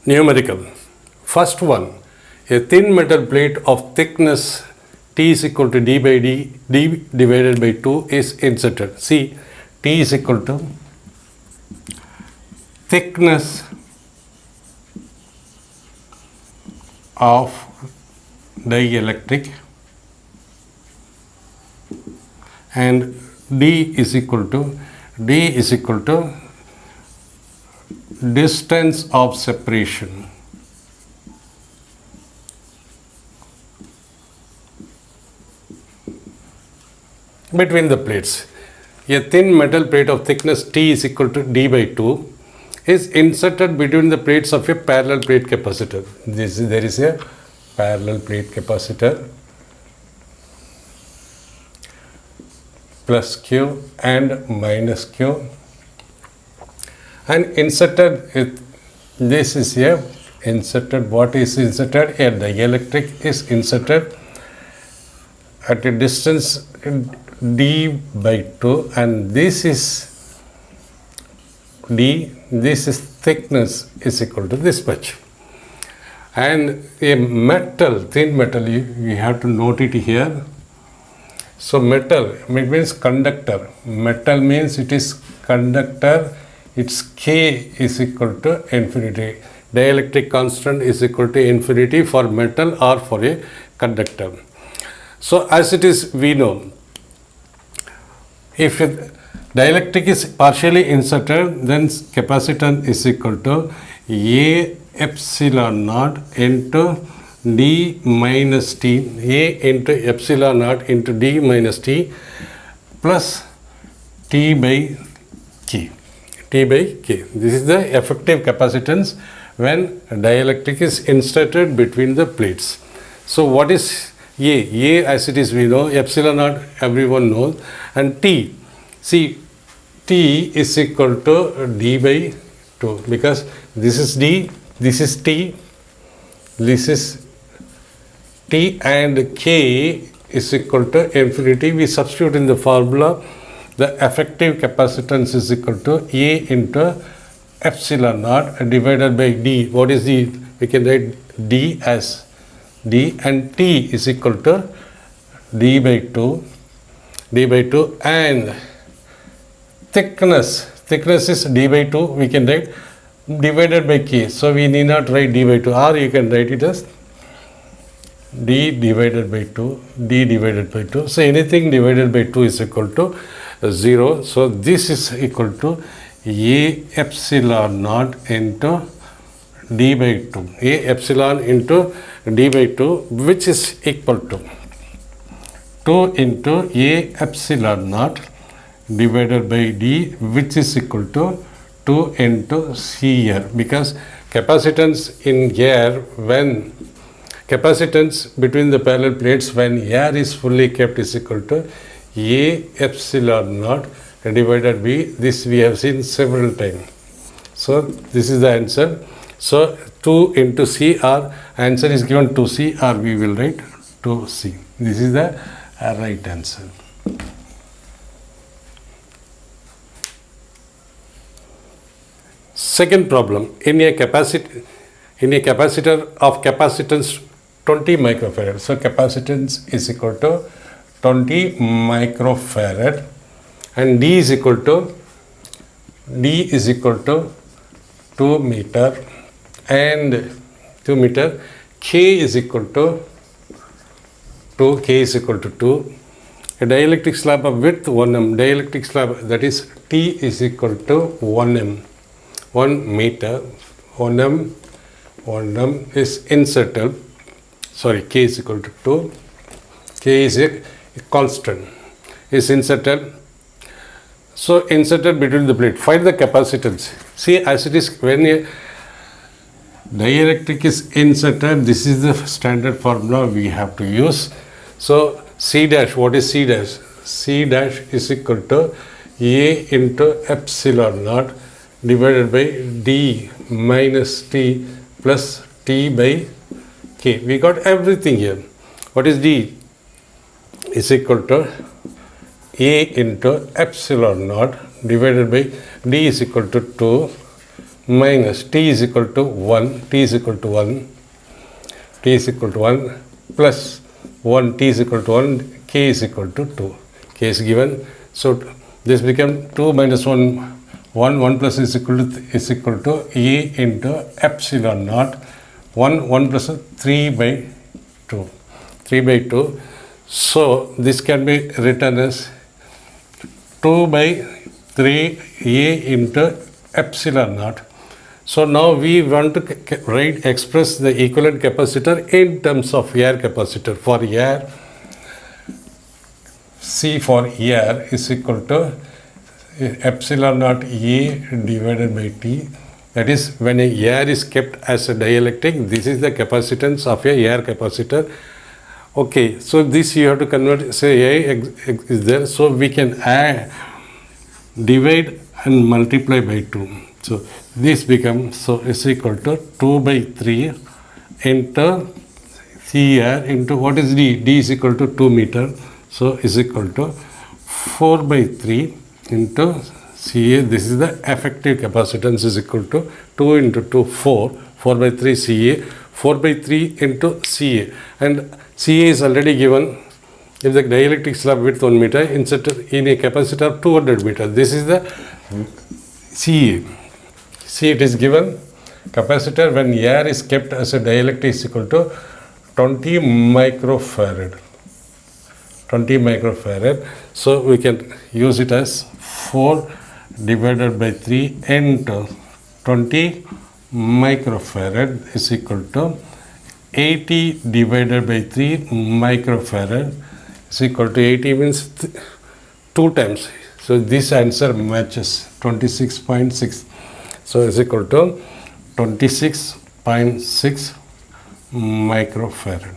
Numerical. First one, a thin metal plate of thickness T is equal to d by d divided by 2 is inserted. See, T is equal to thickness of dielectric and D is equal to distance of separation between the plates. A thin metal plate of thickness T is equal to d by 2 is inserted between the plates of a parallel plate capacitor. There is a parallel plate capacitor plus Q and minus Q, and inserted this is a inserted. What is inserted? A dielectric is inserted at a distance d by 2, and this is d, this is thickness is equal to this much. And a metal, thin metal, you have to note it here. So metal, it means conductor. Metal means it is conductor. Its K is equal to infinity. Dielectric constant is equal to infinity for metal or for a conductor. So as it is, we know, if dielectric is partially inserted, then capacitance is equal to A epsilon naught into d minus t, A into epsilon naught into d minus t plus t by k. T by k. This is the effective capacitance when dielectric is inserted between the plates. So what is A as it is, we know, epsilon naught everyone knows, and T. See, T is equal to d by 2 because this is d, this is T, this is T, and K is equal to infinity. We substitute in the formula, the effective capacitance is equal to A into epsilon naught divided by d. What is d? We can write d as d, and T is equal to d by 2, and thickness is d by 2, we can write divided by k. So we need not write d by 2, or you can write it as d divided by 2. So anything divided by 2 is equal to 0. So this is equal to A epsilon naught into d by 2. A epsilon into d by 2, which is equal to 2 into A epsilon naught divided by d, which is equal to 2 into C here, because capacitance in air, when capacitance between the parallel plates when air is fully kept is equal to A epsilon naught divided by this, we have seen several times. So this is the answer. So 2 into C, or answer is given 2C, or we will write 2C. This is the right answer. Second problem, in a capacitor of capacitance 20 microfarad. So capacitance is equal to 20 microfarad, and D is equal to 2 meter, and 2 meter. K is equal to 2. K is equal to 2. A dielectric slab of width 1 m. Dielectric slab, that is T is equal to 1 m. 1 meter. 1 m is inserted. Sorry, K is equal to 2. K is a constant. Is inserted. So inserted between the plate. Find the capacitance. See, as it is, when a dielectric is inserted, this is the standard formula we have to use. So C dash, what is C dash? C dash is equal to A into epsilon naught divided by D minus T plus T by K. We got everything here. What is D? Is equal to A into epsilon naught divided by D is equal to 2 minus t is equal to 1, t is equal to 1, t is equal to 1 plus 1, t is equal to 1, k is equal to 2. K is given. So this become 2 minus 1, 1 plus is equal to E into epsilon naught. 1 plus 3 by 2. 3 by 2. So this can be written as 2 by 3 A into epsilon naught. So now we want to express the equivalent capacitor in terms of air capacitor. For air, C for air is equal to epsilon naught A divided by T. That is, when a air is kept as a dielectric, this is the capacitance of a air capacitor. Okay, so this you have to convert, say A is there, so we can add, divide and multiply by 2. So this becomes, so is equal to 2 by 3 into CR into what is D? D is equal to 2 meter. So is equal to 4 by 3 into CA. This is the effective capacitance is equal to 2 into 2, 4. 4 by 3 CA. 4 by 3 into CA. And CA is already given. If the dielectric slab width 1 meter, inserted in a capacitor 200 meter. This is the CA. See, it is given capacitor when air is kept as a dielectric is equal to 20 microfarad. 20 microfarad. So we can use it as 4 divided by 3 into 20 microfarad is equal to 80 divided by 3 microfarad is equal to 80 means 2 times. So this answer matches 26.6. So is equal to 26.6 microfarad.